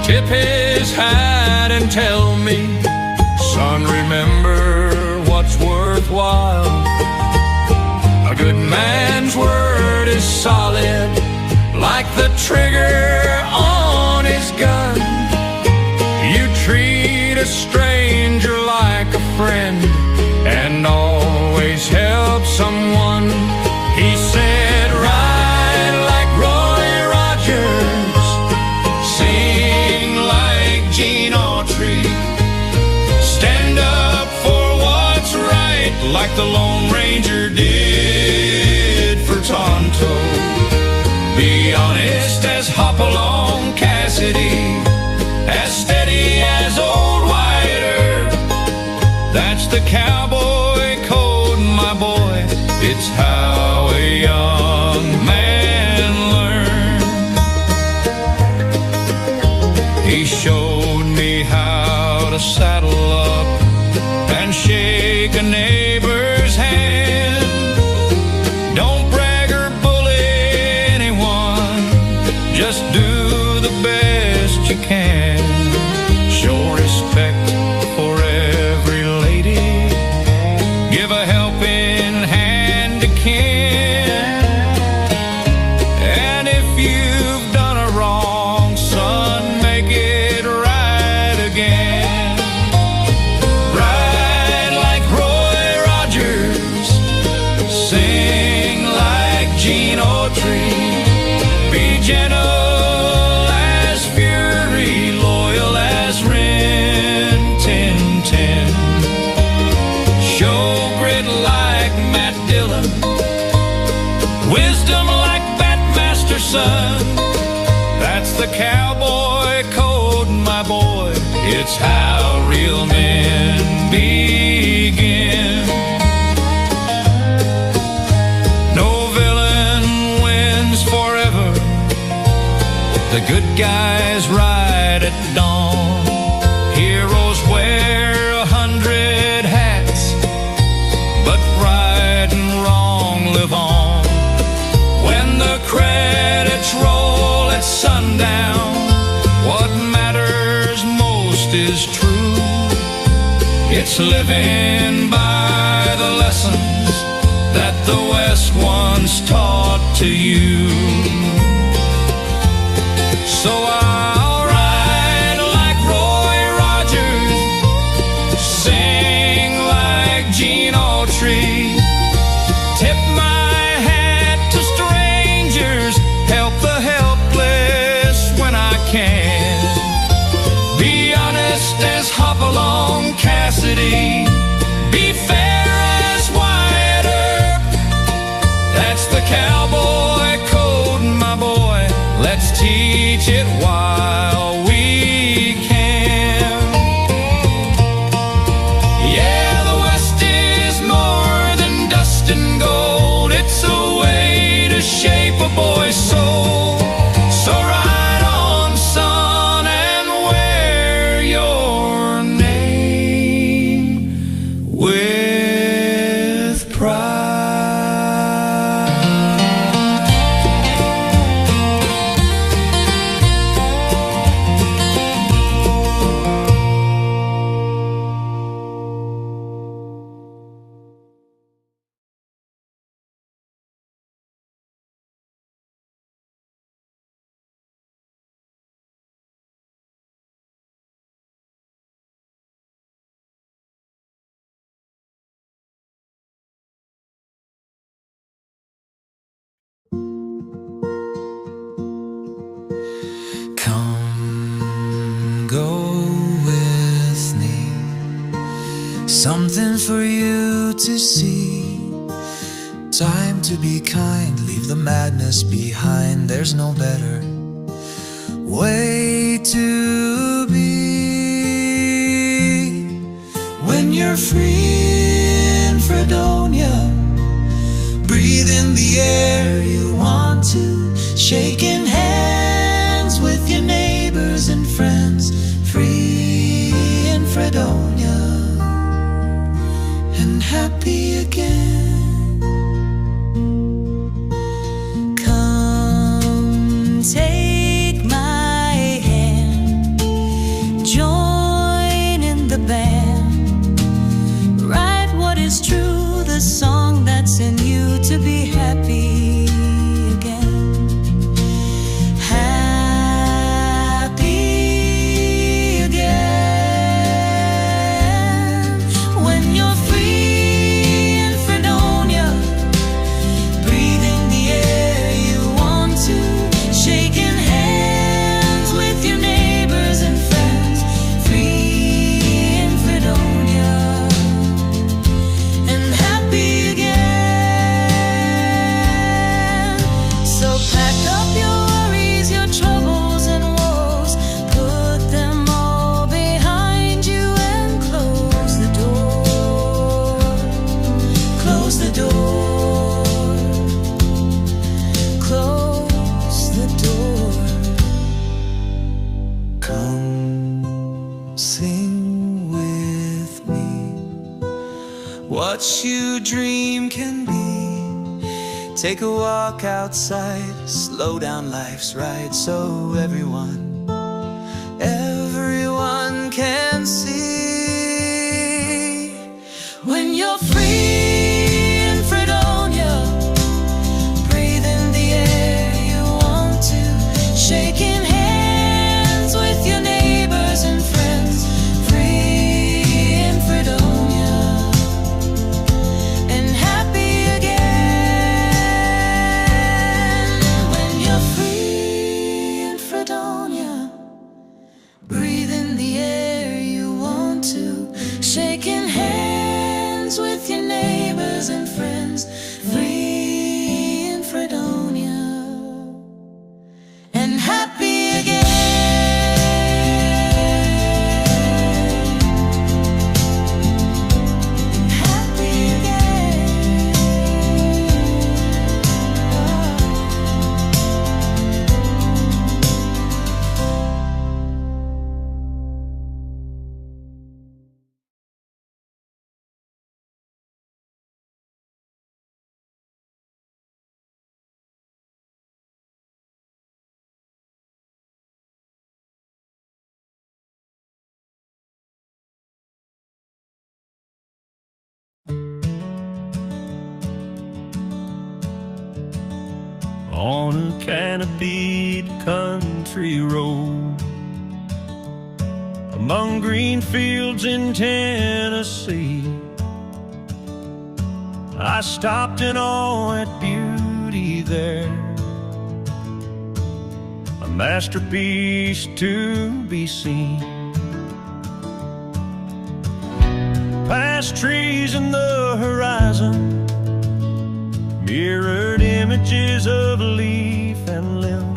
tip his hat and tell me, son, remember what's worthwhile. A good man's word is solid, like the trigger on his gun. You treat a stranger like a friend and always help someone. He said, ride like Roy Rogers, sing like Gene Autry, stand up for what's right like the Lone Ranger did for Tonto. Be honest as Hopalong Cassidy, as steady as old Wyatt Earp. That's the cowboy code, my boy. It's how a young man learns. He showed me how to saddle up and shake a neighbor's hand. Don't brag or bully anyone, just do the best you can. Show respect for every lady, give a helping hand to kin. And if you've done a wrong, son, make it right again. Ride like Roy Rogers, sing like Gene Autry, be gentle as Fury, loyal as Rin Tin Tin. Show grit like Matt Dillon, wisdom like Batmaster's son. That's the cowboy code, my boy. It's how real men begin. No villain wins forever. The good guys ride at dawn. Heroes wear 100 hats, but right and wrong live on. When the credits roll at sundown, what matters most is true. It's living by the lessons that the West once taught to you. So I'll ride like Roy Rogers, sing like Gene Autry, tip my hat to strangers, help the helpless when I can. Be honest as Hopalong Cassidy, be fair as Wyatt Earp. That's the cowboy code, my boy. Let's teach it while we can. Yeah, the West is more than dust and gold. It's a way to shape a boy's soul. So ride on, son, and wear your name with pride. Come, go with me, something for you to see. Time to be kind, leave the madness behind. There's no better way to be. When you're free in Fredonia, breathe in the air you want to, shaking hands with your neighbors and friends. Free in Fredonia and happy again. Come, take my hand, what you dream can be. Take a walk outside, slow down life's ride, so everyone can see. When you're free in Fredonia, breathe in the air you want to, shaking hands with your neighbors and friends. Free in Fredonia and happy again. When you're free in Fredonia, breathe in the air you want to, shaking hands with your neighbors and friends. Free in Fredonia and happy again. Happy again. On a canopied country road, among green fields in Tennessee, I stopped in awe at beauty there, a masterpiece to be seen. Past trees in the horizon, mirrored images of leaf and limb.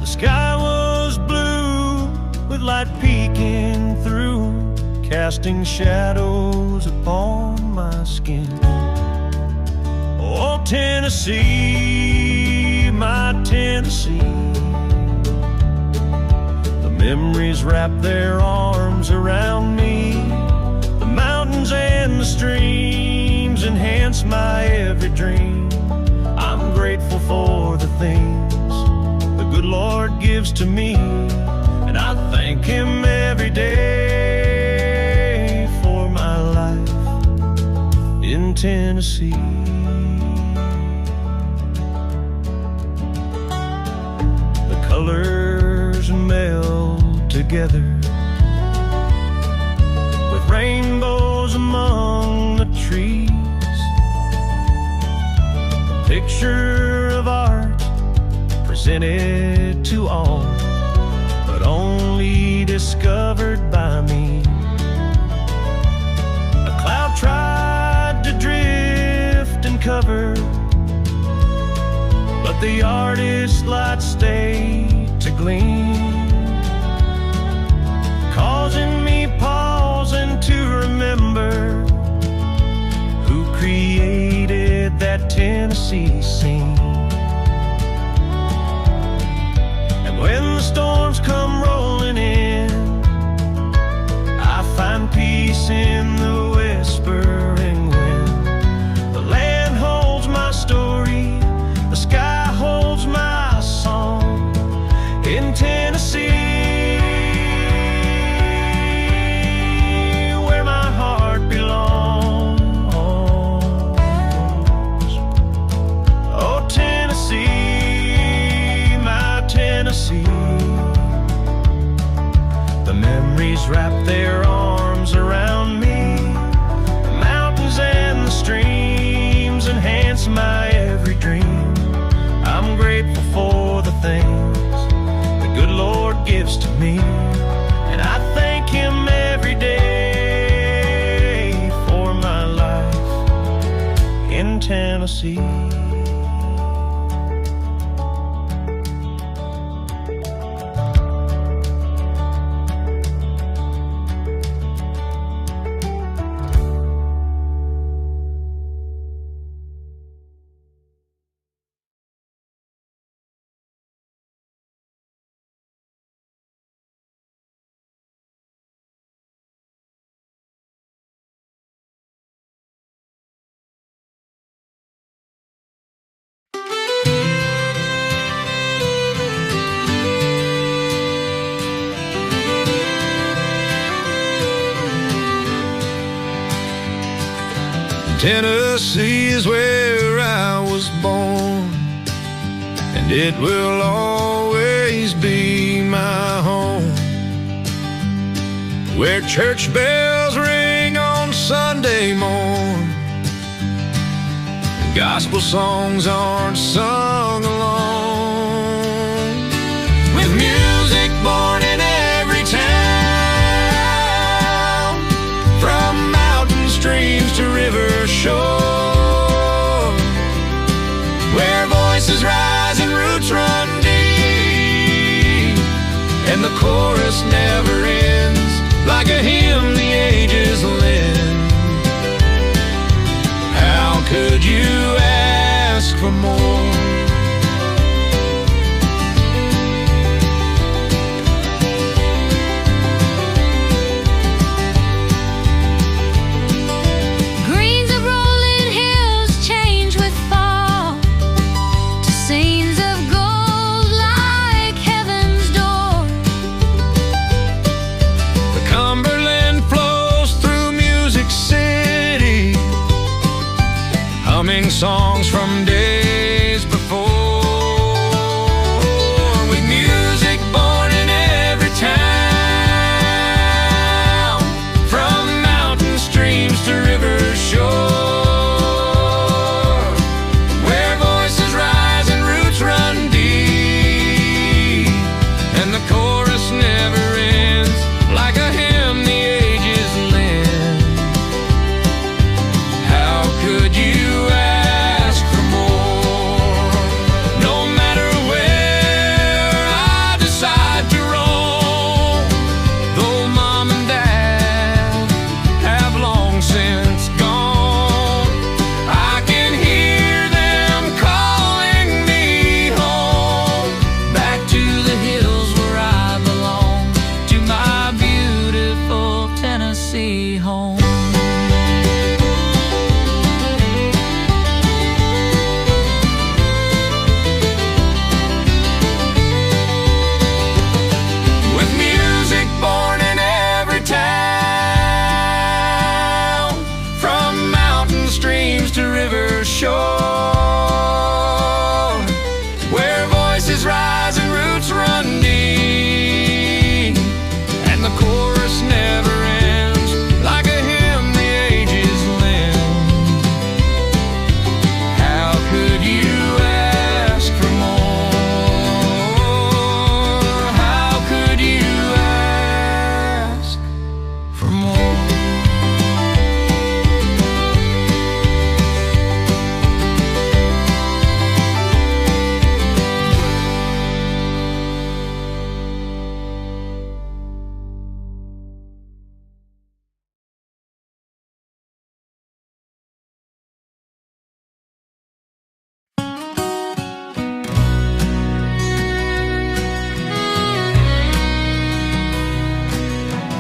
The sky was blue with light peeking through, casting shadows upon my skin. Oh, Tennessee, my Tennessee, the memories wrap their arms around me. The mountains and the streams enhance my every dream. I'm grateful for the things the good Lord gives to me, and I thank Him every day for my life in Tennessee. The colors meld together with rainbows among the trees, picture of art presented to all, but only discovered by me. A cloud tried to drift and cover, but the artist's light stayed to gleam, causing me pause and to remember who created that Tennessee scene. And when the storms come rolling in, I find peace in the whispering wind. The land holds my story, the sky holds my song in Tennessee, where my heart belongs. Oh, Tennessee, my Tennessee, the memories wrap their arms around me. The mountains and the streams enhance my every dream. I'm grateful for the things the good Lord gives to me, and I thank Him every day for my life in Tennessee. Tennessee is where I was born, and it will always be my home. Where church bells ring on Sunday morn, and gospel songs aren't sung alone. With music born in every town, from mountain streams to river shore, where voices rise and roots run deep, and the chorus never ends, like a hymn the ages lend. How could you ask for more? Greens of rolling hills change with fall to scenes of gold like heaven's door. The Cumberland flows through Music City, humming songs from days before. With music born in every town, from mountain streams to river shore, where voices rise and roots run deep, and the chorus never ends, like a hymn the ages lend. How could you ask for more? No matter where I decide to roam, though mom and dad have long since gone, I can hear them calling me home, back to the hills where I belong, to my beautiful Tennessee home. With music born in every town, from mountain streams to river shore, where voices rise and roots run deep, and the chorus never ends, like a hymn the ages lend. How could you ask for more? How could you ask for more?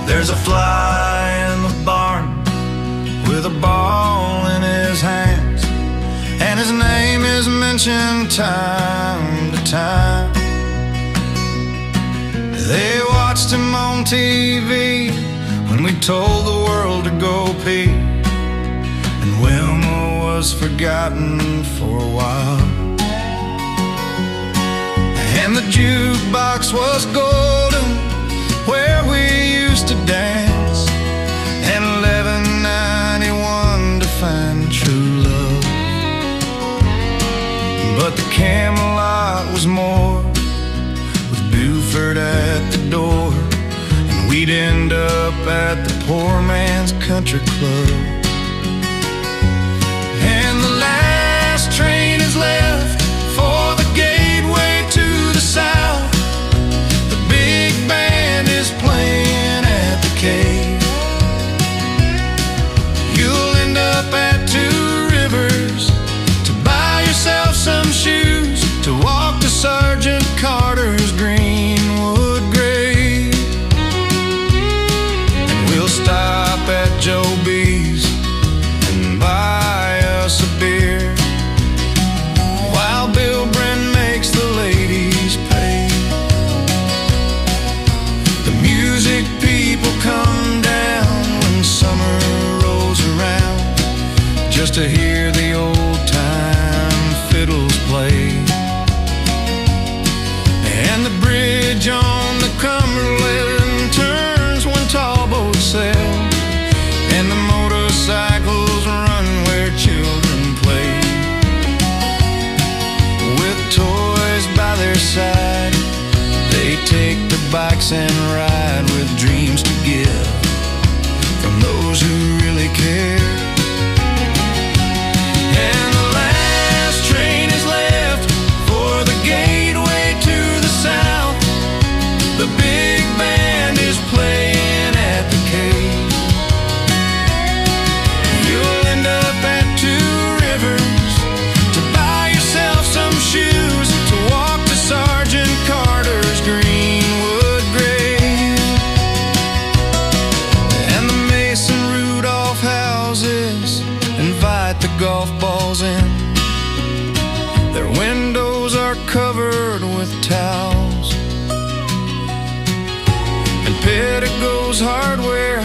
There's a fly in the barn with a ball in his hands, and his name is mentioned time to time. They watched him on TV when we told the world to go pee, and Wilma was forgotten for a while, and the jukebox was golden where we used to dance, and $11.91 to find true love. But the Camelot was more, with Buford at the door, and we'd end up at the poor man's country club. And the last train is left for the gateway to the south. The big band is playing at the cave. You'll end up at Two Rivers to buy yourself some shoes, to walk to Sergeant Carter's Greenwood grave. And we'll stop at Joe B's and buy us a bikes and ride with dreams to give from those who really care. And the last train is left for the gateway to the south. The big band is playing at the cave. You'll end up at Two Rivers to buy yourself some shoes to walk to Sergeant Carter's Greenwood grave. And the Mason Rudolph houses invite the golf balls in. Their windows are covered with towels. And Pettigo's Hardware,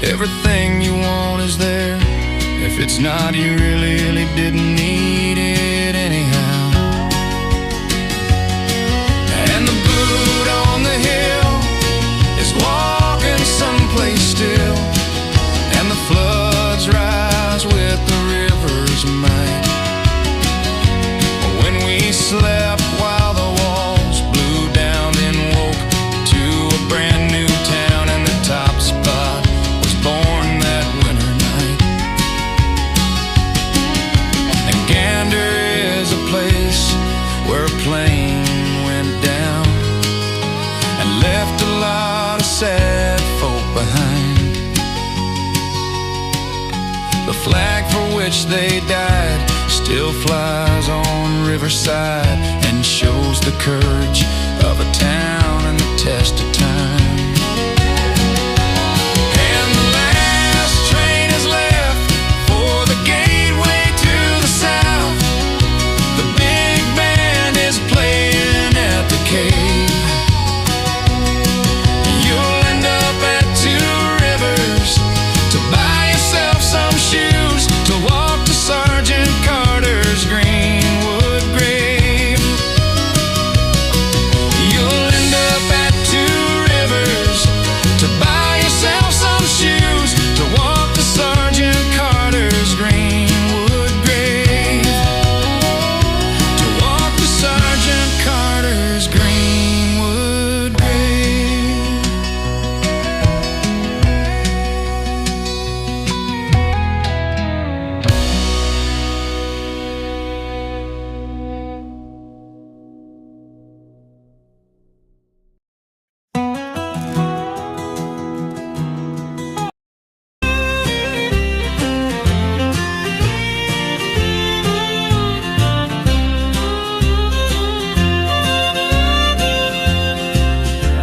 everything you want is there. If it's not, you really didn't need it anyhow. And the boot on the hill is walking someplace still, and the floods rise with the river's might. When we slept while the walls blew down, then woke to a brand new town, and the top spot was born that winter night. And Gander is a place where a plane went down and left a lot of sad folk behind. The flag for which they died still flies on Riverside and shows the courage of a town and the test of time. And the last train is left for the gateway to the south. The big band is playing at the cave. You'll end up at Two Rivers to buy yourself some shoes to walk to Sergeant Carter's Greenwood grave. You'll end up at Two Rivers to buy yourself some shoes to walk to Sergeant Carter's Greenwood grave. To walk to Sergeant Carter's Greenwood grave.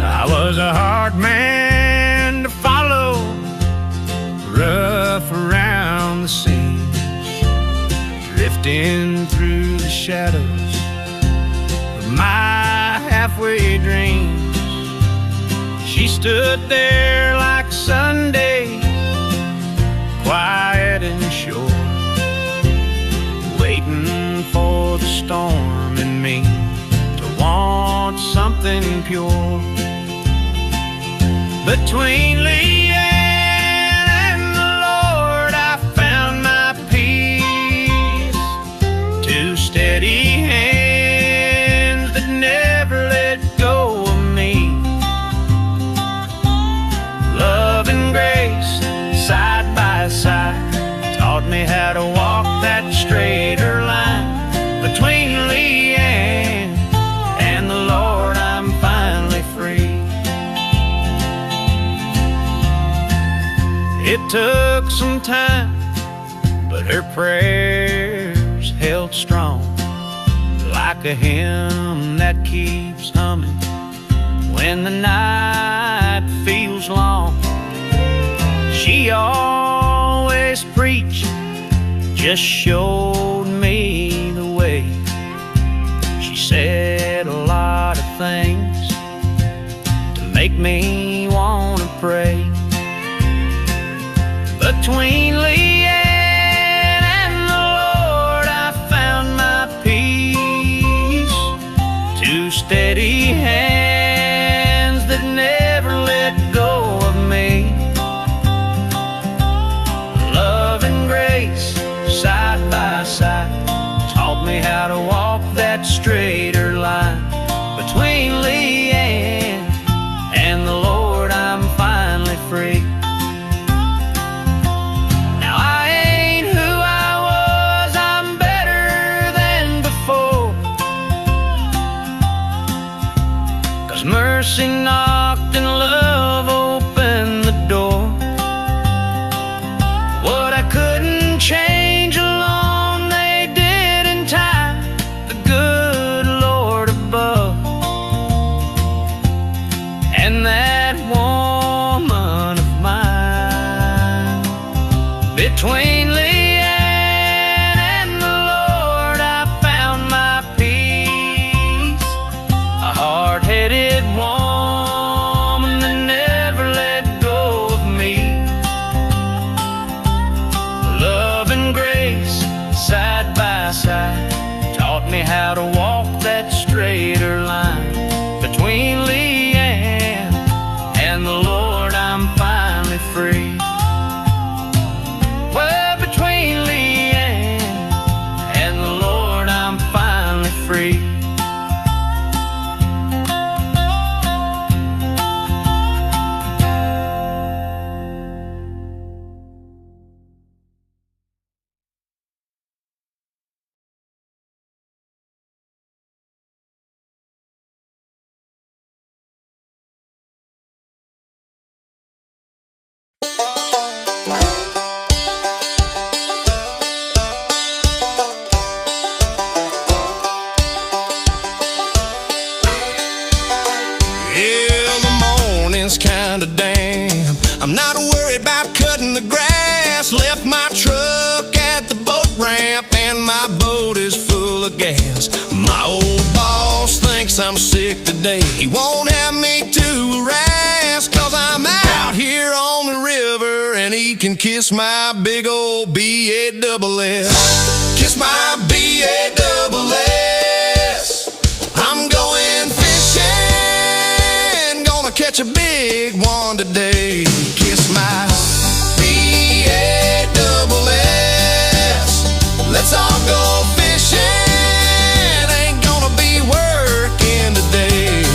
I was a hard man to follow, rough around the seas, drifting through the shadows of my halfway dreams. She stood there like Sunday, quiet and sure, waiting for the storm in me to want something pure. Between Leanne and the Lord, I found my peace. Two steady hands that never let go of me. Love and grace, side by side, taught me how to walk that straighter line. Between Leanne and the Lord, I'm finally free. It took some time, but her prayers held strong, like a hymn that keeps humming when the night feels long. She always preached, just showed me the way. She said a lot of things to make me want to pray. Between Leanne and the Lord, I found my peace. Two steady hands that never let go of me. Love and grace, side by side, taught me how to walk that straighter line. Between Leanne 'cause mercy knocked and love opened the door. What I couldn't change alone, they did in time, the good Lord above. And that woman of mine, between Leanne and the Lord, I found my peace. A hard-headed woman that never let go of me. Love and grace, side by side, taught me how to walk that straighter line. Between Leanne and the Lord, I'm finally free. Well, between Leanne and the Lord, I'm finally free. Yeah, the morning's kinda damp. I'm not worried about cutting the grass. Left my truck at the boat ramp and my boat is full of gas. My old boss thinks I'm sick today. He won't have me to harass, 'cause I'm out here on the river and he can kiss my big old B-A-double-S. Kiss my B-A-double-S. I'm going fishing, gonna catch a big one today. Kiss my B-A-double-S. Let's all go fishing, ain't gonna be working today.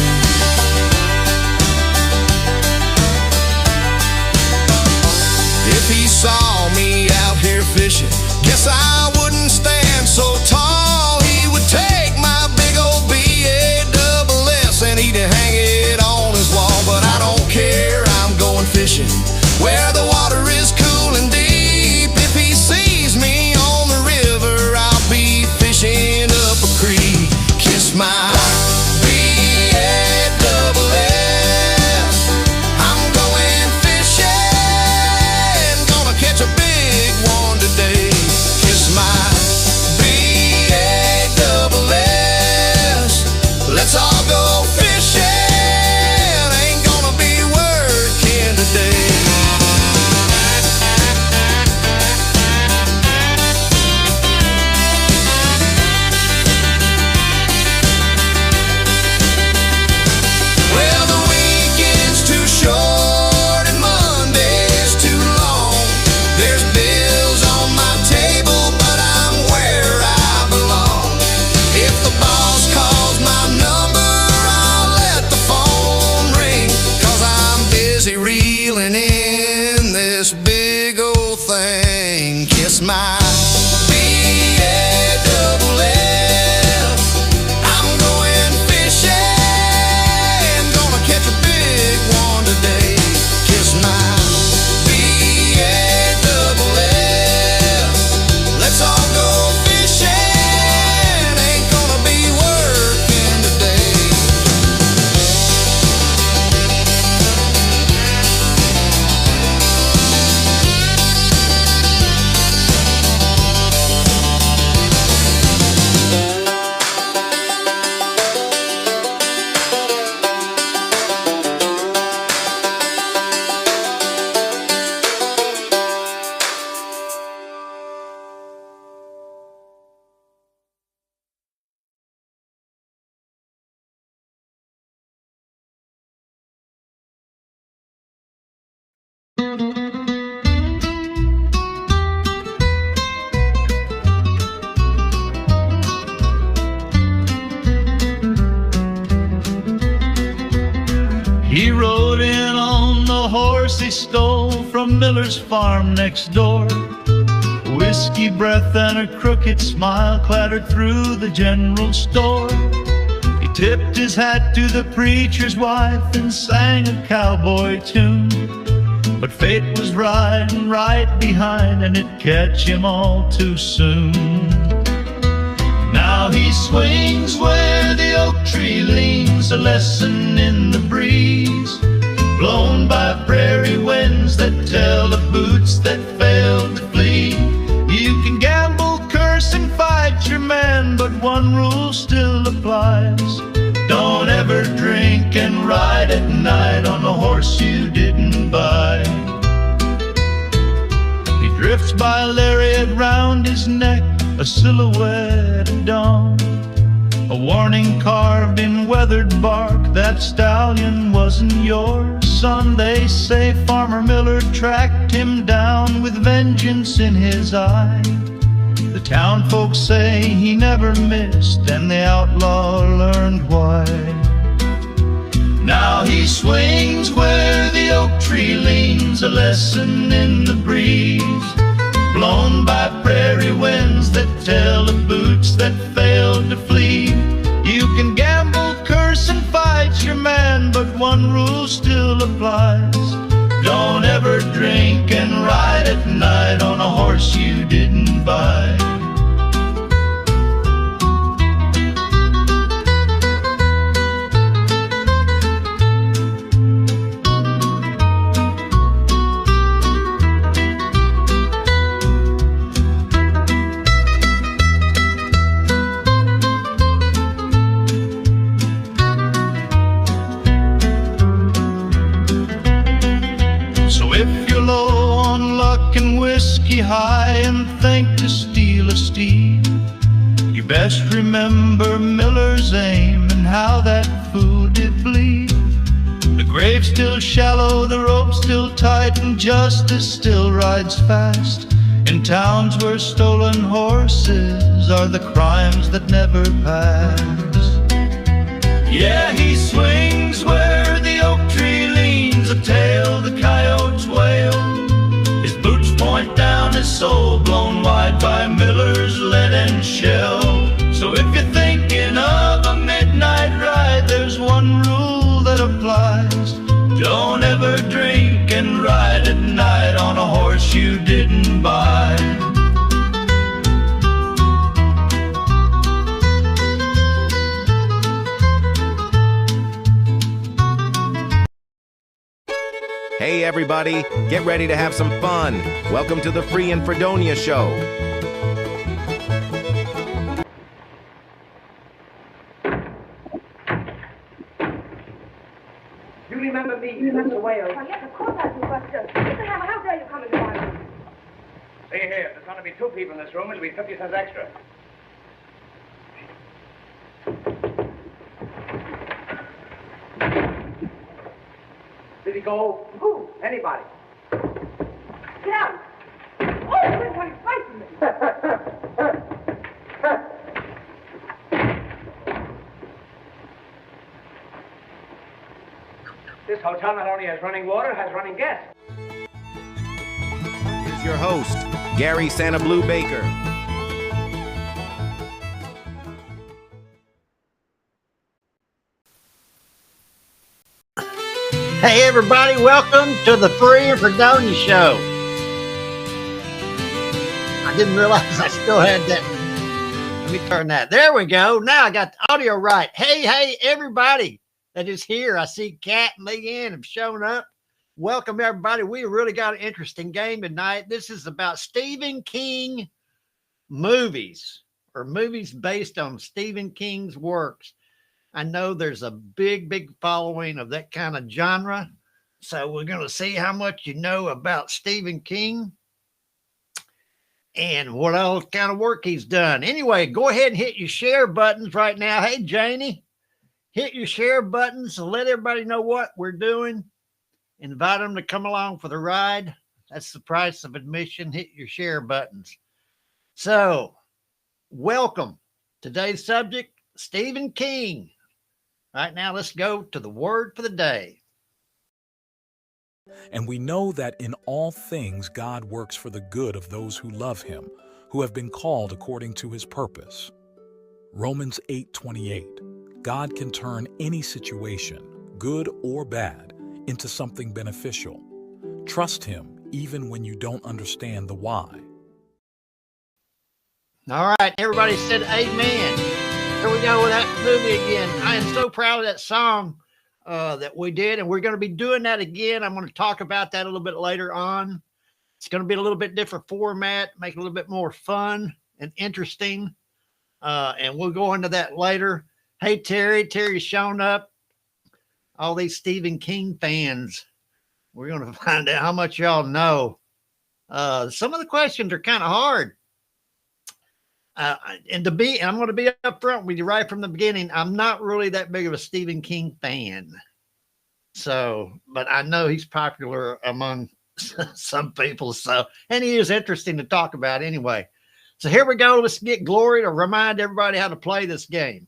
If he saw me out here fishing, guess I wouldn't stand so tall. He would take my big old B-A-double-S and he'd hang it on his wall. But I don't care, I'm going fishing where the water is cool and deep. If he sees me on the river, I'll be fishing up a creek. Kiss my B-A-double-S. I'm going fishing, gonna catch a big one today. Kiss my B-A-double-S. Let's all go fishing, ain't gonna be working today. Well, the weekend's too short and Monday's too long. There's bills on my table, but I'm where I belong. If the boss calls my number, I'll let the phone ring, 'cause I'm busy reeling in this big old thing. Kiss my B-A-double-S. I'm going fishing, gonna catch a big one today. Kiss my B-A-double-S. Let's all go fishing, ain't gonna be working today. He rode in on the horse he stole from Miller's farm next door. Whiskey breath and a crooked smile clattered through the general store. He tipped his hat to the preacher's wife and sang a cowboy tune. But fate was riding right behind, and it'd catch him all too soon. Now he swings where the oak tree leans, a lesson in the breeze, blown by prairie winds that tell of boots that failed to flee. You can gamble, curse, and fight your man, but one rule still applies: don't ever drink and ride at night on a horse you didn't buy. He drifts by, lariat round his neck, a silhouette at dawn, a warning carved in weathered bark: that stallion wasn't yours, son. They say Farmer Miller tracked him down with vengeance in his eye. The town folks say he never missed, and the outlaw learned why. Now he swings where the oak tree leans, a lesson in the breeze, blown by prairie winds that tell of boots that failed to flee. You can gamble, curse, and fight your man, but one rule still applies: don't ever drink and ride at night on a horse you didn't buy. Whiskey high and think to steal a steed, you best remember Miller's aim and how that fool did bleed. The grave's still shallow, the rope's still tight, and justice still rides fast in towns where stolen horses are the crimes that never pass. Yeah, he swings where the oak tree leans, a tale the coyotes wail. His boots point down, his soul blown wide by Miller's lead and shell. So if you're thinking of a midnight ride, there's one rule that applies: don't ever drink and ride at night on a horse you didn't buy. Hey everybody, get ready to have some fun. Welcome to the Free and Fredonia Show. You remember me, Mr. Wales? Oh, yes, of course I do, but Mr. Hammer, how dare you come into my room? See here, there's going to be 2 people in this room. It'll be 50 cents extra. Did he go? Who? Anybody. Get out! Oh, you're trying to frighten me. This hotel not only has running water, has running gas. Here's your host, Gary SannaBlue Baker. Hey everybody, welcome to the Free and Fredonia Show. I didn't realize I still had that. Let me turn that. There we go. Now I got the audio right. Hey everybody that is here. I see Kat and Leanne have shown up. Welcome everybody. We really got an interesting game tonight. This is about Stephen King movies, or movies based on Stephen King's works. I know there's a big following of that kind of genre. So we're going to see how much you know about Stephen King and what all kind of work he's done. Anyway, go ahead and hit your share buttons right now. Hey, Janie, hit your share buttons and let everybody know what we're doing. Invite them to come along for the ride. That's the price of admission. Hit your share buttons. So, welcome. Today's subject, Stephen King. Right now, let's go to the word for the day. And we know that in all things God works for the good of those who love him, who have been called according to his purpose. Romans 8:28. God can turn any situation, good or bad, into something beneficial. Trust Him even when you don't understand the why. All right, everybody said amen. Here we go with that movie again. I am so proud of that song that we did, and we're going to be doing that again. I'm going to talk about that a little bit later on. It's going to be a little bit different format, make it a little bit more fun and interesting, and we'll go into that later. Hey, Terry's shown up. All these Stephen King fans. We're going to find out how much y'all know. Some of the questions are kind of hard. And I'm going to be upfront with you right from the beginning. I'm not really that big of a Stephen King fan. So, but I know he's popular among some people. So, and he is interesting to talk about anyway. So here we go. Let's get Glory to remind everybody how to play this game.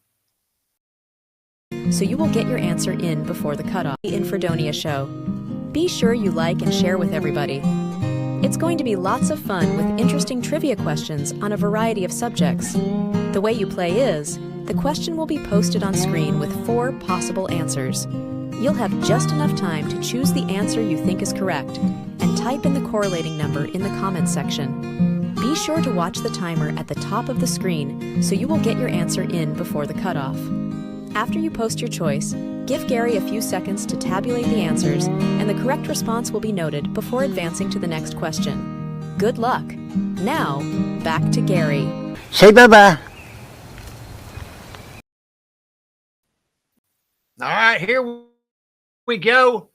So you will get your answer in before the cutoff in Fredonia Show. Be sure you like and share with everybody. It's going to be lots of fun with interesting trivia questions on a variety of subjects. The way you play is, the question will be posted on screen with 4 possible answers. You'll have just enough time to choose the answer you think is correct and type in the correlating number in the comments section. Be sure to watch the timer at the top of the screen so you will get your answer in before the cutoff. After you post your choice, give Gary a few seconds to tabulate the answers, and the correct response will be noted before advancing to the next question. Good luck. Now, back to Gary. Say bye-bye. All right, here we go.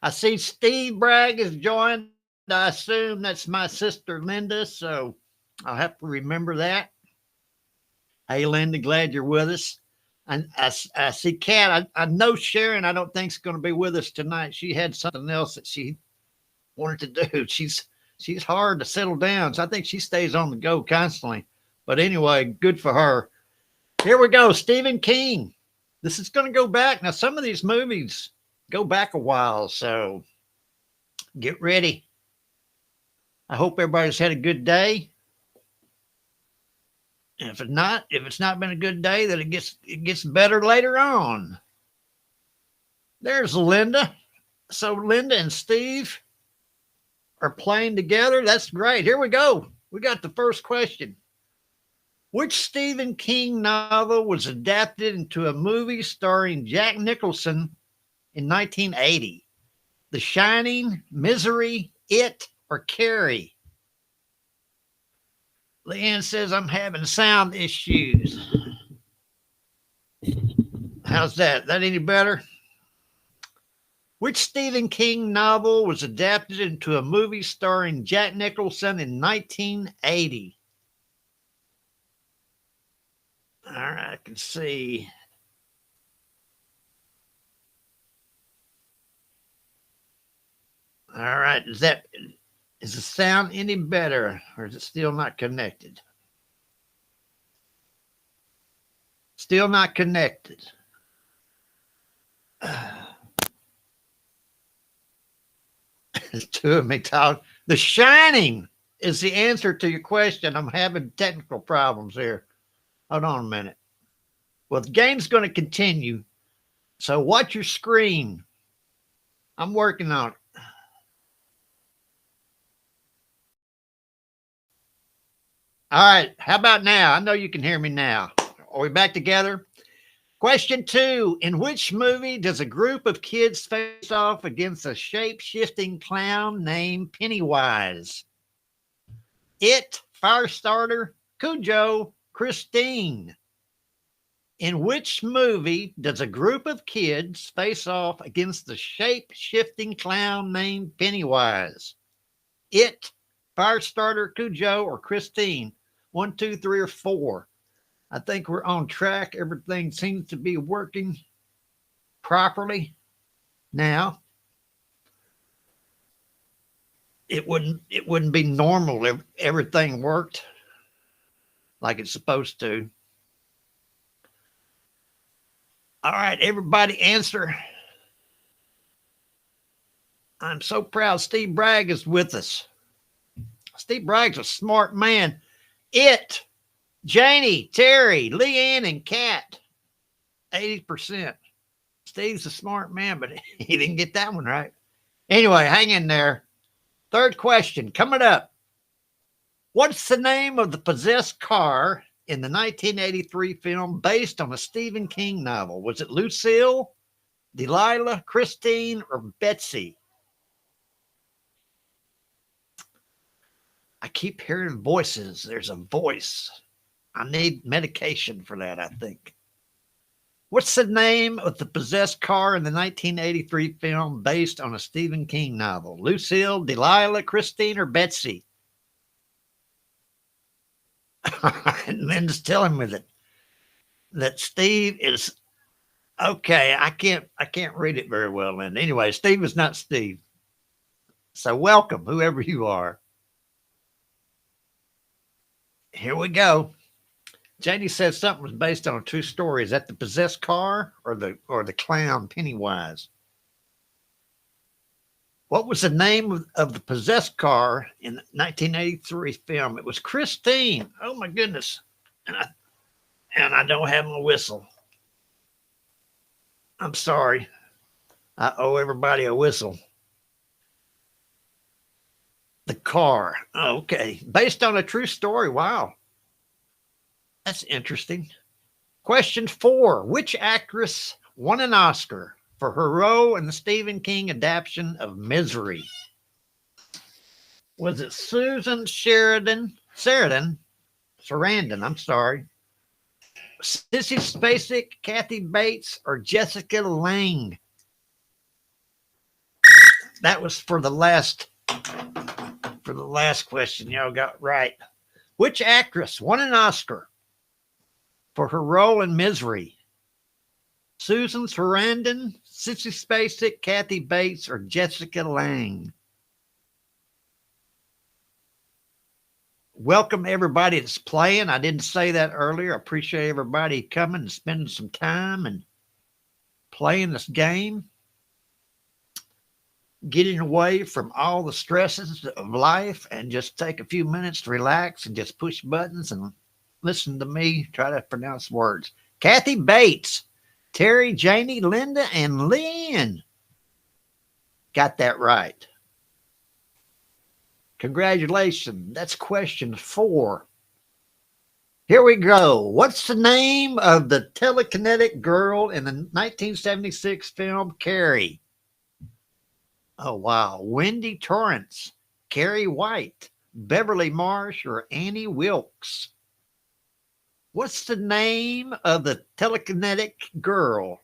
I see Steve Bragg has joined. I assume that's my sister Linda, so I'll have to remember that. Hey, Linda, glad you're with us. And I see Kat. I know Sharon, I don't think is going to be with us tonight. She had something else that she wanted to do. She's hard to settle down, so I think she stays on the go constantly. But anyway, good for her. Here we go, Stephen King. This is going to go back. Now, some of these movies go back a while, so get ready. I hope everybody's had a good day. And if it's not been a good day, then it gets better later on. There's Linda. So Linda and Steve are playing together. That's great. Here we go. We got the first question. Which Stephen King novel was adapted into a movie starring Jack Nicholson in 1980? The Shining, Misery, It, or Carrie? Leanne says, I'm having sound issues. How's that? That any better? Which Stephen King novel was adapted into a movie starring Jack Nicholson in 1980? All right, I can see. All right, is the sound any better, or is it still not connected? Still not connected. There's two of me talking. The Shining is the answer to your question. I'm having technical problems here. Hold on a minute. Well, the game's going to continue, so watch your screen. I'm working on it. All right. How about now? I know you can hear me now. Are we back together? Question 2. In which movie does a group of kids face off against a shape-shifting clown named Pennywise? It, Firestarter, Cujo, Christine. In which movie does a group of kids face off against the shape-shifting clown named Pennywise? It, Firestarter, Cujo, or Christine? 1, 2, 3, or 4. I think we're on track. Everything seems to be working properly now. It wouldn't be normal if everything worked like it's supposed to. All right, everybody answer. I'm so proud Steve Bragg is with us. Steve Bragg's a smart man. It, Janie, Terry, Leanne, and Kat. 80%. Steve's a smart man, but he didn't get that one right. Anyway, hang in there. Third question coming up. What's the name of the possessed car in the 1983 film based on a Stephen King novel? Was it Lucille, Delilah, Christine, or Betsy? I keep hearing voices. There's a voice. I need medication for that, I think. What's the name of the possessed car in the 1983 film based on a Stephen King novel? Lucille, Delilah, Christine, or Betsy? And Lynn's telling me that Steve is okay. I can't read it very well, Lynn. Anyway, Steve is not Steve. So welcome, whoever you are. Here we go. Janie says something was based on a true story. Is that the possessed car or the clown Pennywise? What was the name of the possessed car in the 1983 film? It was Christine. Oh my goodness. And I don't have my whistle. I'm sorry. I owe everybody a whistle. The car. Oh, okay. Based on a true story. Wow. That's interesting. Question 4. Which actress won an Oscar for her role in the Stephen King adaptation of Misery? Was it Susan Sarandon, I'm sorry, Sissy Spacek, Kathy Bates, or Jessica Lange? That was for the last question y'all got right. Which actress won an Oscar for her role in Misery? Susan Sarandon, Sissy Spacek, Kathy Bates, or Jessica Lange? Welcome everybody that's playing. I didn't say that earlier. I appreciate everybody coming and spending some time and playing this game. Getting away from all the stresses of life and just take a few minutes to relax and just push buttons and listen to me try to pronounce words. Kathy Bates, Terry, Janie, Linda, and Lynn got that right. Congratulations. That's question 4. Here we go. What's the name of the telekinetic girl in the 1976 film Carrie? Oh, wow. Wendy Torrance, Carrie White, Beverly Marsh, or Annie Wilkes? What's the name of the telekinetic girl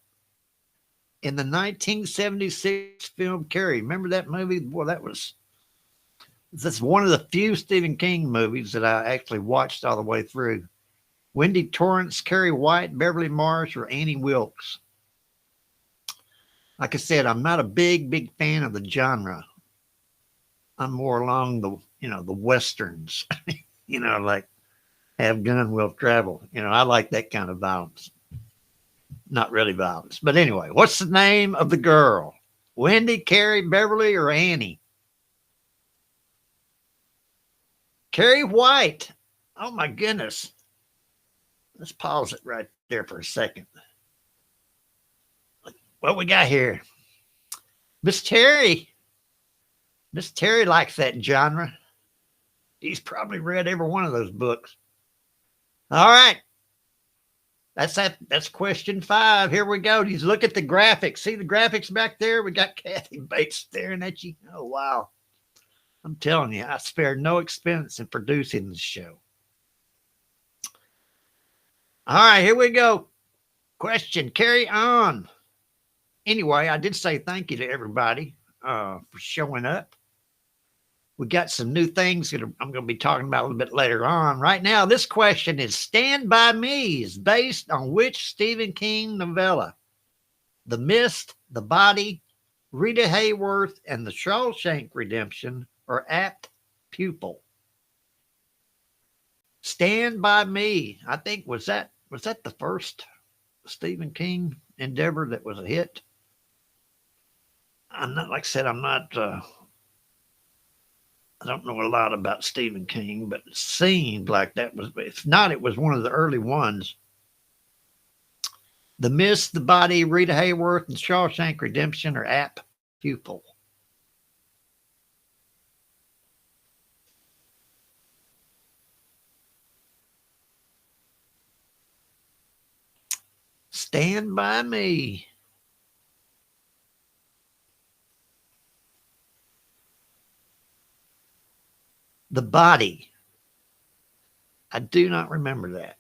in the 1976 film Carrie? Remember that movie? Well, that's one of the few Stephen King movies that I actually watched all the way through. Wendy Torrance, Carrie White, Beverly Marsh, or Annie Wilkes? Like I said, I'm not a big fan of the genre. I'm more along the westerns, like have gun, will travel. I like that kind of violence. Not really violence. But anyway, what's the name of the girl? Wendy, Carrie, Beverly, or Annie? Carrie White. Oh my goodness. Let's pause it right there for a second. What we got here? Miss Terry. Miss Terry likes that genre. He's probably read every one of those books. All right. That's question 5. Here we go. You look at the graphics. See the graphics back there? We got Kathy Bates staring at you. Oh, wow. I'm telling you, I spared no expense in producing this show. All right, here we go. Question, carry on. Anyway, I did say thank you to everybody for showing up. We got some new things that I'm going to be talking about a little bit later on. Right now, this question is Stand By Me is based on which Stephen King novella? The Mist, The Body, Rita Hayworth, and The Shawshank Redemption, or Apt Pupil? Stand By Me. I think was that the first Stephen King endeavor that was a hit? I'm not, like I said, I don't know a lot about Stephen King, but it seemed like that was, if not, it was one of the early ones. The Mist, The Body, Rita Hayworth, and Shawshank Redemption are apt pupil. Stand By Me. The Body. I do not remember that.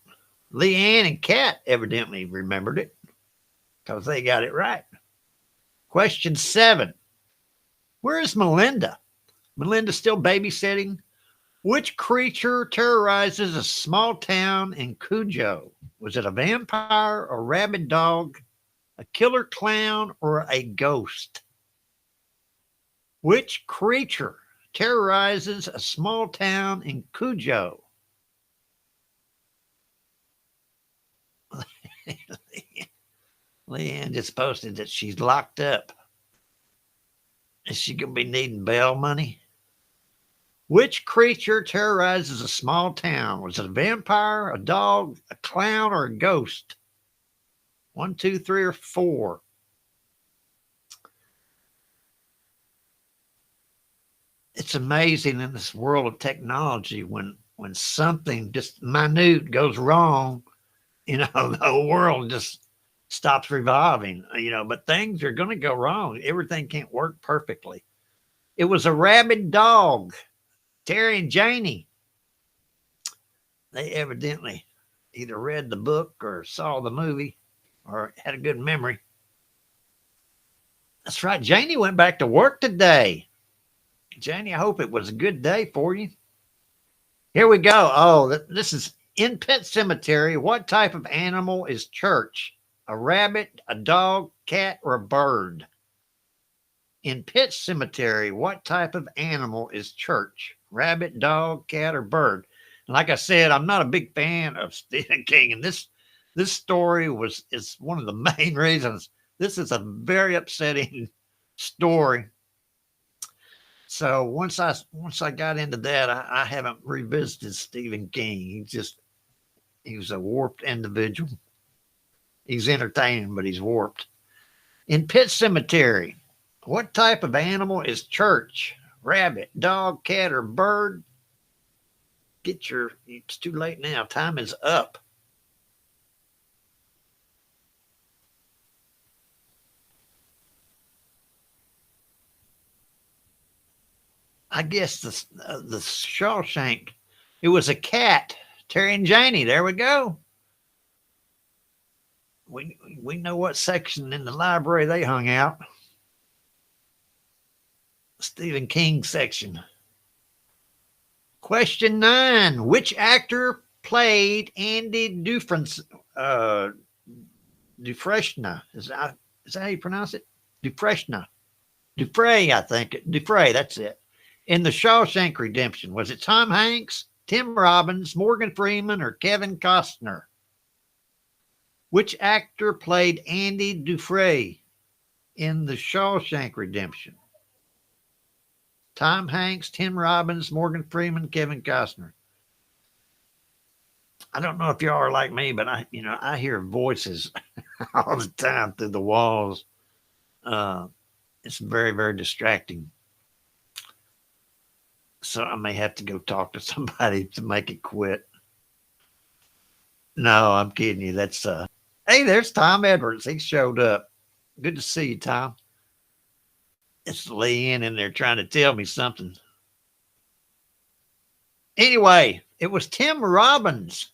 Leanne and Kat evidently remembered it because they got it right. Question 7. Where is Melinda? Melinda still babysitting? Which creature terrorizes a small town in Cujo? Was it a vampire, a rabid dog, a killer clown, or a ghost? Which creature terrorizes a small town in Cujo? Leanne just posted that she's locked up. Is she going to be needing bail money? Which creature terrorizes a small town? Was it a vampire, a dog, a clown, or a ghost? 1, 2, 3, or 4. It's amazing in this world of technology when something just minute goes wrong, you know, the whole world just stops revolving, you know, but things are going to go wrong. Everything can't work perfectly. It was a rabid dog. Terry and Janie, they evidently either read the book or saw the movie or had a good memory. That's right. Janie went back to work today. Janie, I hope it was a good day for you. Here we go. Oh, this is in Pet Cemetery. What type of animal is Church? A rabbit, a dog, cat, or a bird? In Pet Cemetery, what type of animal is Church? Rabbit, dog, cat, or bird? And like I said, I'm not a big fan of Stephen King, and this story is one of the main reasons. This is a very upsetting story. So once I got into that, I haven't revisited Stephen King. He was a warped individual. He's entertaining, but he's warped. In Pet Cemetery, what type of animal is Church? Rabbit, dog, cat, or bird? It's too late now. Time is up. I guess the Shawshank, it was a cat. Terry and Janie, there we go. We know what section in the library they hung out. Stephen King section. Question 9. Which actor played Andy Dufresne? Is that how you pronounce it? Dufresne, I think. Dufresne, that's it. In The Shawshank Redemption, was it Tom Hanks, Tim Robbins, Morgan Freeman, or Kevin Costner? Which actor played Andy Dufresne in The Shawshank Redemption? Tom Hanks, Tim Robbins, Morgan Freeman, Kevin Costner. I don't know if y'all are like me, but I hear voices all the time through the walls. It's very, very distracting. So I may have to go talk to somebody to make it quit. No, I'm kidding you. That's hey, there's Tom Edwards. He showed up. Good to see you, Tom. It's Leanne in there trying to tell me something. Anyway, it was Tim Robbins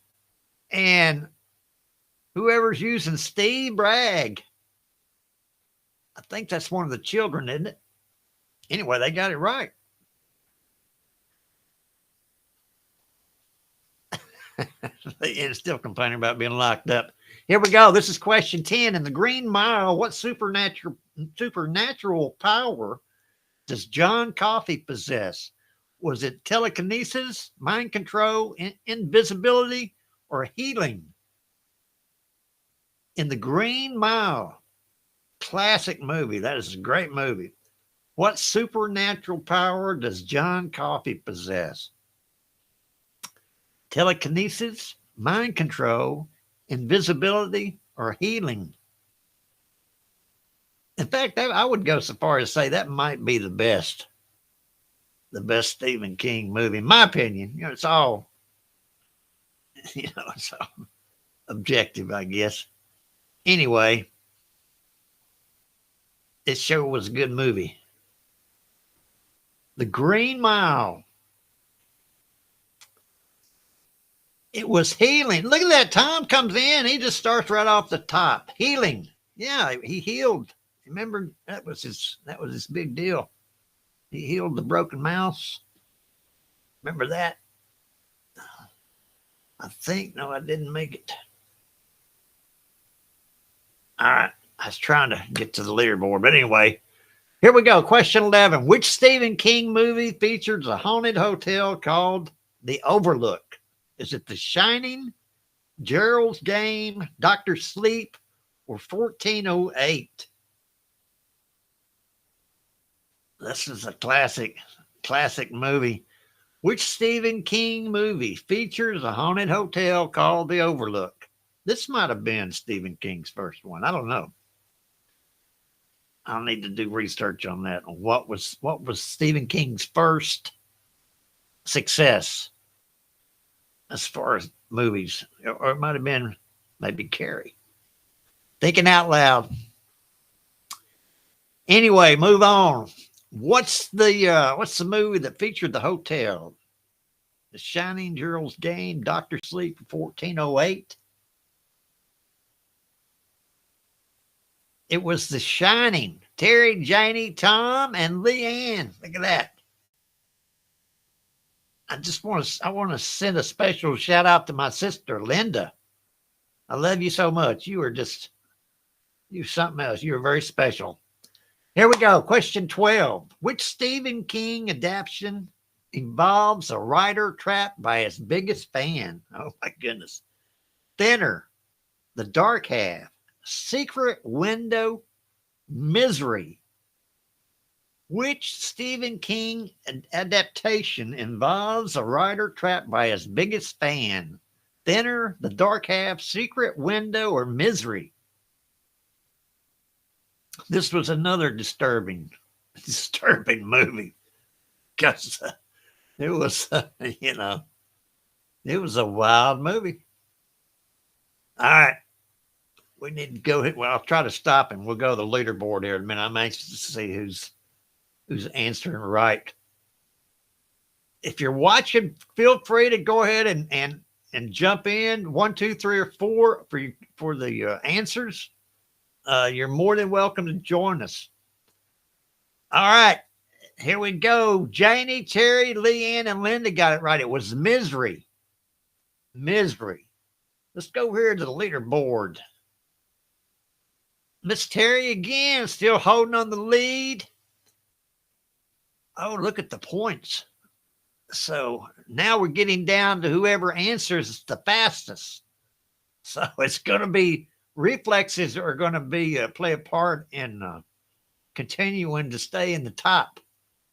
and whoever's using Steve Bragg. I think that's one of the children, isn't it? Anyway, they got it right. And still complaining about being locked up. Here we go. This is question 10. In the Green Mile, what supernatural power does John Coffey possess? Was it telekinesis, mind control, invisibility, or healing? In the Green Mile, classic movie. That is a great movie. What supernatural power does John Coffey possess? Telekinesis, mind control, invisibility, or healing. In fact, I would go so far as to say that might be the best Stephen King movie, in my opinion. It's all, it's all objective, I guess. Anyway, it sure was a good movie. The Green Mile. It was healing. Look at that. Tom comes in. He just starts right off the top. Healing. Yeah, he healed. Remember, that was his big deal. He healed the broken mouse. Remember that? I think, no, I didn't make it. All right. I was trying to get to the leaderboard. But anyway, here we go. Question 11. Which Stephen King movie features a haunted hotel called The Overlook? Is it The Shining, Gerald's Game, Dr. Sleep, or 1408? This is a classic movie. Which Stephen King movie features a haunted hotel called The Overlook? This might have been Stephen King's first one. I don't know. I'll need to do research on that. What was Stephen King's first success as far as movies? Or it might have been maybe Carrie. Thinking out loud. Anyway, move on. What's the movie that featured the hotel? The Shining, Gerald's Game, Dr. Sleep, 1408. It was The Shining. Terry, Janie, Tom, and Leanne. Look at that. I want to send a special shout out to my sister, Linda. I love you so much. You're something else. You're very special. Here we go. Question 12. Which Stephen King adaptation involves a writer trapped by his biggest fan? Oh, my goodness. Thinner, The Dark Half, Secret Window, Misery. Which Stephen King adaptation involves a writer trapped by his biggest fan? Thinner, The Dark Half, Secret Window, or Misery? This was another disturbing movie because it was, it was a wild movie. All right. We need to go. Well, I'll try to stop and we'll go to the leaderboard here in a minute. I'm anxious to see who's answering right. If you're watching, feel free to go ahead and jump in 1, 2, 3, or 4 for the answers. You're more than welcome to join us. All right, here we go. Janie, Terry, Leanne, and Linda got it right. It was Misery. Misery. Let's go here to the leaderboard. Miss Terry again, still holding on the lead. Oh, look at the points. So now we're getting down to whoever answers the fastest. So it's going to be, reflexes are going to be play a part in continuing to stay in the top.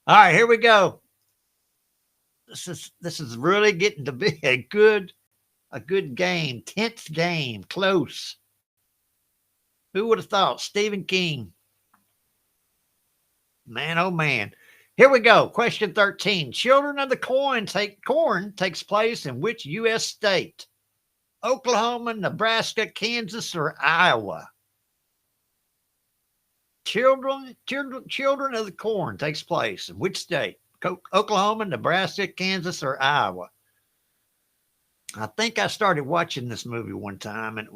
All right, here we go. This is really getting to be a good game, tense game, close. Who would have thought? Stephen King. Man, oh man. Here we go. Question 13. Children of the Corn takes place in which U.S. state? Oklahoma, Nebraska, Kansas, or Iowa? Children of the Corn takes place in which state? Oklahoma, Nebraska, Kansas, or Iowa? I think I started watching this movie one time and it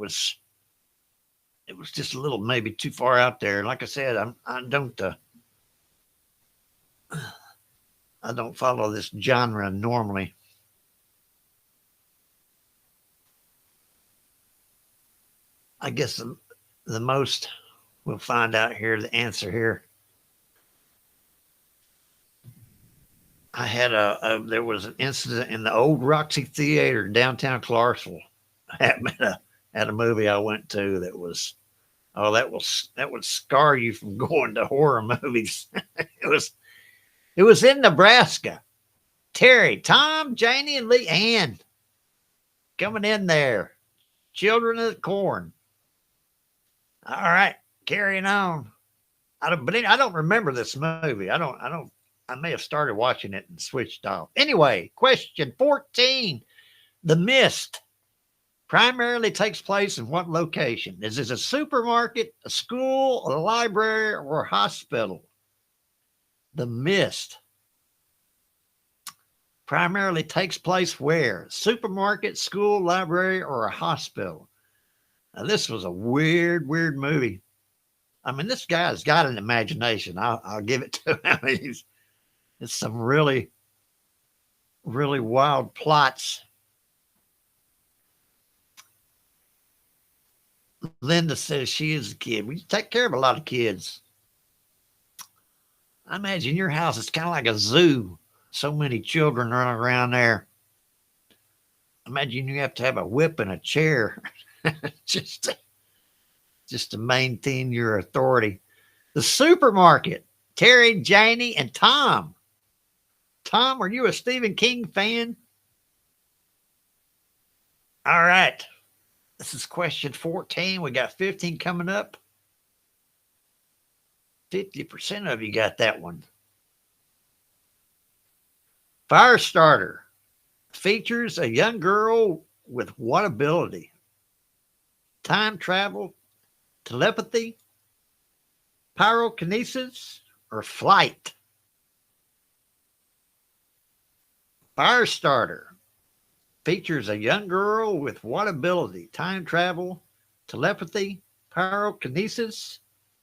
was just a little maybe too far out there. Like I said, I don't follow this genre normally. I guess the most we'll find out here, the answer here. I had there was an incident in the old Roxy Theater in downtown Clarksville. At a movie I went to that was, that would scar you from going to horror movies. It was in Nebraska. Terry, Tom, Janie, and Leanne coming in there. Children of the Corn. All right, carrying on. I don't remember this movie. I may have started watching it and switched off. Anyway, question 14. The Mist primarily takes place in what location? Is this a supermarket, a school, a library, or a hospital? The Mist primarily takes place where? Supermarket, school, library, or a hospital? Now, this was a weird movie. I mean, this guy's got an imagination. I'll give it to him. It's some really wild plots. Linda says she is a kid. We take care of a lot of kids. I imagine your house is kind of like a zoo. So many children running around there. Imagine you have to have a whip and a chair just to maintain your authority. The supermarket. Terry, Janie, and Tom. Tom, are you a Stephen King fan? All right. This is question 14. We got 15 coming up. 50% of you got that one. Firestarter features a young girl with what ability? Time travel, telepathy, pyrokinesis, or flight? Firestarter features a young girl with what ability? Time travel, telepathy, pyrokinesis,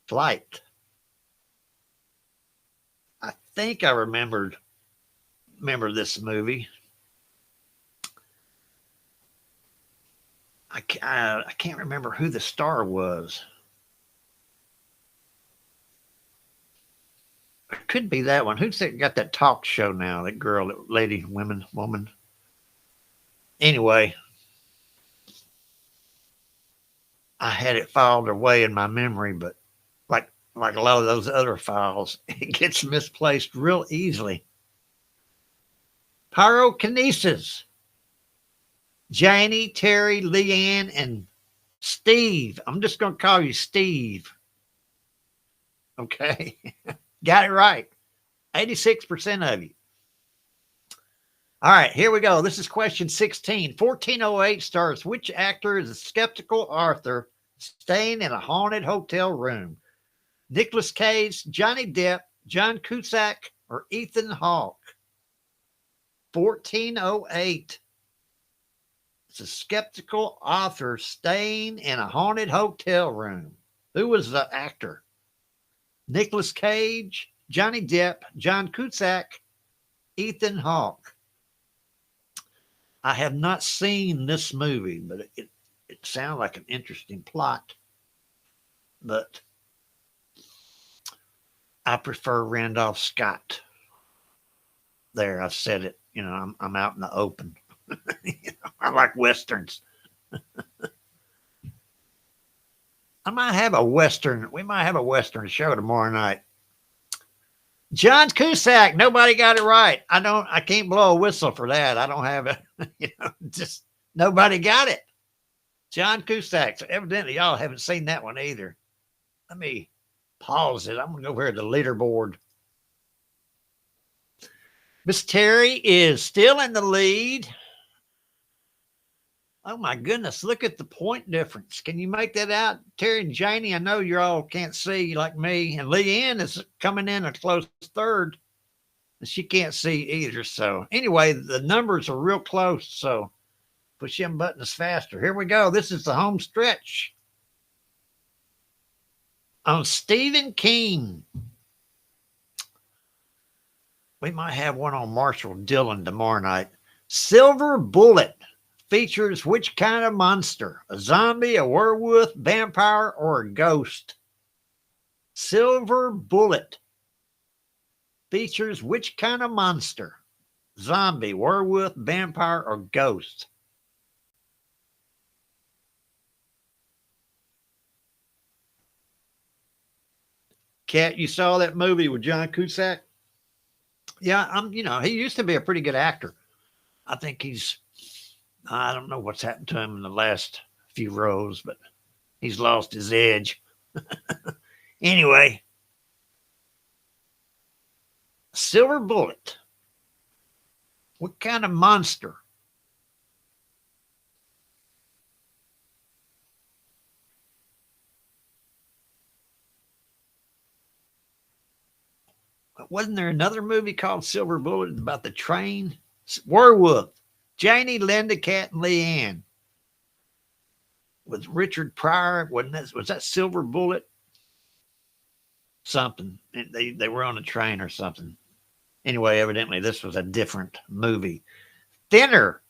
flight. I think I remember this movie. I can't remember who the star was. It could be that one. Who's that got that talk show now? That girl, that lady, woman. Anyway, I had it filed away in my memory, but like a lot of those other files, it gets misplaced real easily. Pyrokinesis. Janie, Terry, Leanne, and Steve. I'm just going to call you Steve. Okay. Got it right. 86% of you. All right, here we go. This is question 16. 1408 stars which actor is a skeptical Arthur staying in a haunted hotel room? Nicolas Cage, Johnny Depp, John Cusack, or Ethan Hawke? 1408. It's a skeptical author staying in a haunted hotel room. Who was the actor? Nicolas Cage, Johnny Depp, John Cusack, Ethan Hawke. I have not seen this movie, but it sounds like an interesting plot. But I prefer Randolph Scott. There, I said it. You know, I'm out in the open. I like Westerns. I might have a Western. We might have a Western show tomorrow night. John Cusack. Nobody got it right. I can't blow a whistle for that. I don't have it. Just nobody got it. John Cusack. So evidently y'all haven't seen that one either. Let me pause it. I'm going to go over here to the leaderboard. Miss Terry is still in the lead. Oh my goodness, look at the point difference. Can you make that out? Terry and Janie, I know you all can't see like me. And Leanne is coming in a close third. She can't see either. So anyway, the numbers are real close. So push them buttons faster. Here we go. This is the home stretch. On Stephen King. We might have one on Marshall Dillon tomorrow night. Silver Bullet features which kind of monster? A zombie, a werewolf, vampire, or a ghost? Silver Bullet features which kind of monster? Zombie, werewolf, vampire, or ghost? Kat, you saw that movie with John Cusack? Yeah, he used to be a pretty good actor. I think I don't know what's happened to him in the last few roles, but he's lost his edge. Anyway, silver bullet. What kind of monster? Wasn't there another movie called Silver Bullet about the train? Werewolf. Janie, Linda, Cat, and Leanne. With Richard Pryor. Was that Silver Bullet? Something. They were on a train or something. Anyway, evidently this was a different movie. Thinner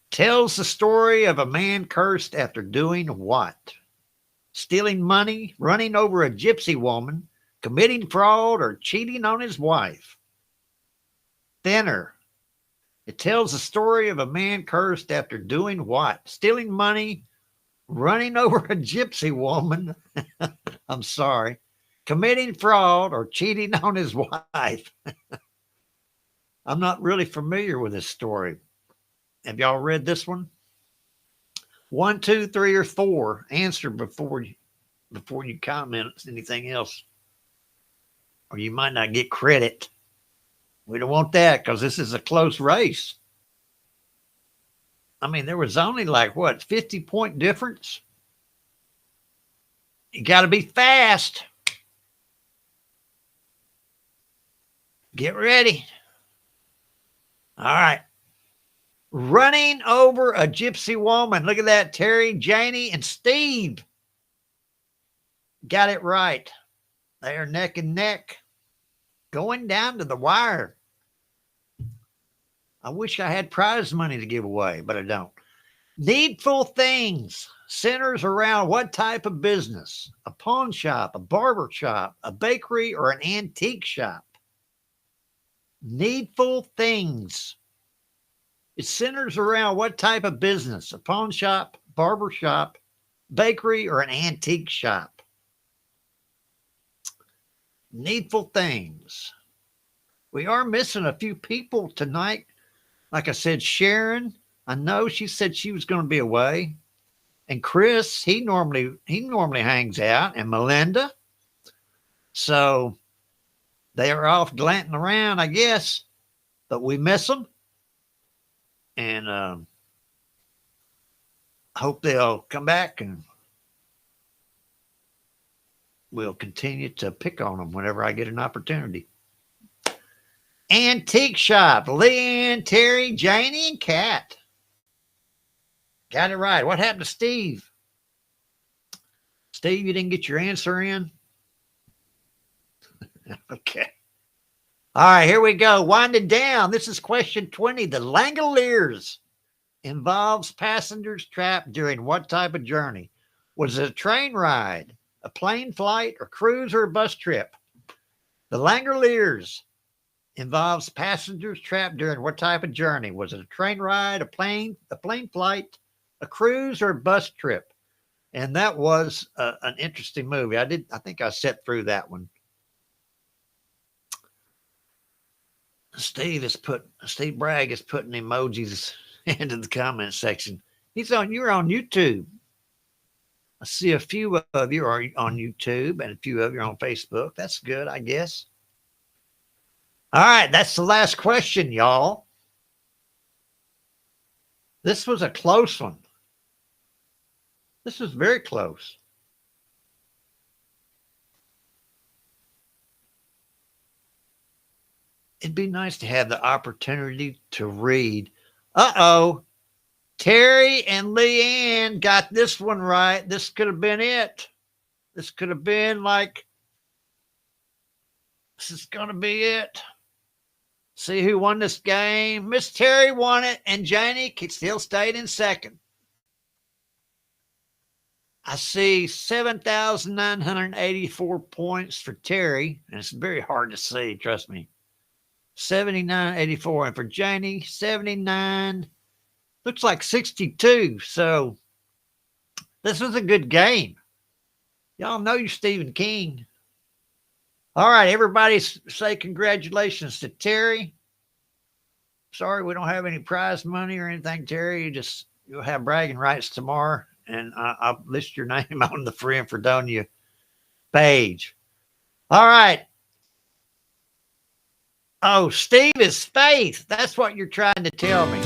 tells the story of a man cursed after doing what? Stealing money, running over a gypsy woman, committing fraud, or cheating on his wife. Thinner. It tells the story of a man cursed after doing what? Stealing money, running over a gypsy woman. I'm sorry. Committing fraud or cheating on his wife. I'm not really familiar with this story. Have y'all read this one? 1, 2, 3, or 4. Answer before you comment anything else. Or you might not get credit. We don't want that because this is a close race. I mean, there was only 50-point difference? You got to be fast. Get ready. All right. Running over a gypsy woman. Look at that. Terry, Janie, and Steve got it right. They are neck and neck. Going down to the wire. I wish I had prize money to give away, but I don't. Needful things centers around what type of business? A pawn shop, a barber shop, a bakery, or an antique shop? Needful things. It centers around what type of business? A pawn shop, barber shop, bakery, or an antique shop? Needful things. We are missing a few people tonight. Like I said, Sharon, I know she said she was going to be away. And Chris, he normally hangs out, and Melinda. So they are off glanting around, I guess, but we miss them. And hope they'll come back, and we'll continue to pick on them whenever I get an opportunity. Antique shop. Leanne, Terry, Janie, and Kat. Got it right. What happened to Steve? Steve, you didn't get your answer in? Okay. All right, here we go. Winding down. This is question 20. The Langoliers involves passengers trapped during what type of journey? Was it a train ride, a plane flight, or cruise, or a bus trip? The Langoliers involves passengers trapped during what type of journey? Was it a train ride, a plane flight, a cruise, or a bus trip? And that was an interesting movie. I think I sat through that one. Steve Bragg is putting emojis into the comment section. You're on YouTube. I see a few of you are on YouTube and a few of you are on Facebook. That's good, I guess. All right, that's the last question, y'all. This was a close one. This was very close. It'd be nice to have the opportunity to read. Uh-oh. Terry and Leanne got this one right. This could have been it. This could have been this is going to be it. See who won this game. Miss Terry won it, and Janie still stayed in second. I see 7,984 points for Terry, and it's very hard to see, trust me. 79.84, and for Janie, 79. Looks like 62. So this was a good game. Y'all know you're Stephen King. All right, everybody say congratulations to Terry. Sorry we don't have any prize money or anything, Terry. You'll have bragging rights tomorrow, and I'll list your name on the Free in Fredonia page. All right. Oh, Steve is Faith. That's what you're trying to tell me.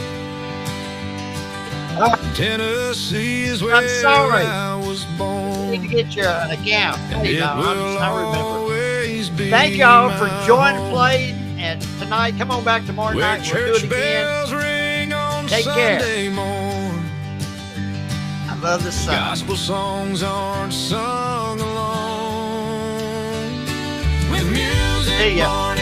Tennessee is where I'm sorry. I was born. Need to get you an account. It will I remember. always be Thank y'all for mine. joining, playing, and tonight, come on back tomorrow Where night. We'll do church it again. bells ring on Take care. Sunday morn. I love this song. Gospel songs aren't sung along with music. See ya. born